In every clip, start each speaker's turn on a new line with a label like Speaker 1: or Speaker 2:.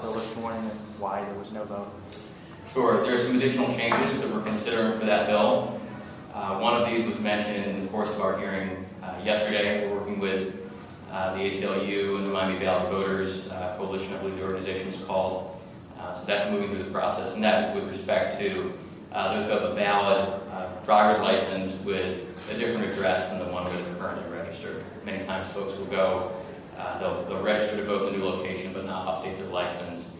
Speaker 1: bill this morning and why there was no vote?
Speaker 2: Sure. There are some additional changes that we're considering for that bill. One of these was mentioned in the course of our hearing yesterday. We're working with the ACLU and the Miami Valley Voters Coalition, I believe the organization is called. So that's moving through the process, and that is with respect to those who have a valid driver's license with a different address than the one where they're currently registered. Many times folks will go, they'll register to vote in the new location but not update their license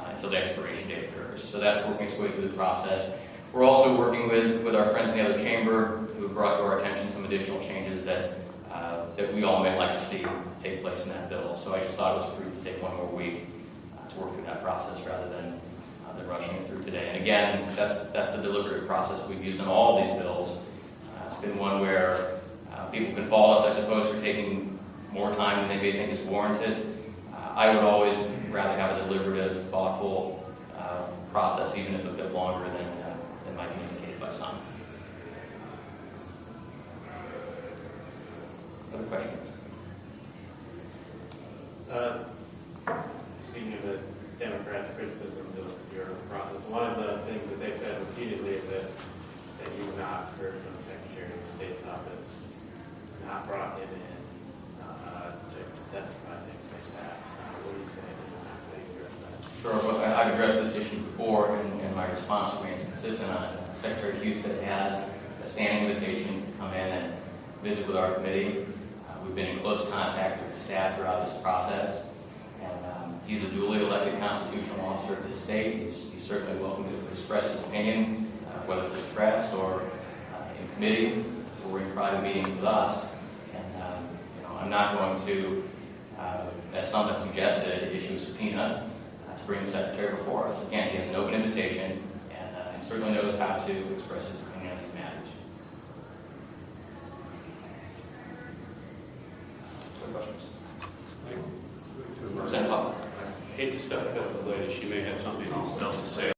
Speaker 2: until the expiration date occurs. So that's working its way through the process. We're also working with our friends in the other chamber who have brought to our attention some additional changes that we all may like to see take place in that bill. So I just thought it was prudent to take one more week to work through that process rather than rushing it through today. And again, that's the deliberative process we've used on all of these bills. It's been one where people can fault us, I suppose, for taking more time than they may think is warranted. I would always rather have a deliberative, thoughtful process, even if a bit longer than might be indicated by some. Other questions?
Speaker 3: Speaking of the Democrats' criticism of your process, one of the things that they've said repeatedly is that you have not heard from the Secretary of State's office, not brought him in to testify, things like that. What do you say? How do you address that?
Speaker 2: Sure. Well, I've addressed this issue before, and my response remains consistent on it. Secretary Houston has a standing invitation to come in and visit with our committee. We've been in close contact with the staff throughout this process. He's a duly elected constitutional officer of this state. He's certainly welcome to express his opinion, whether it's in press or in committee or in private meetings with us. And I'm not going to, as some have suggested, issue a subpoena to bring the secretary before us. Again, he has an open invitation and certainly knows how to express his opinion on these matters. Other questions? Representative Huffman.
Speaker 4: I hate to step ahead of the lady. She may have something else to say.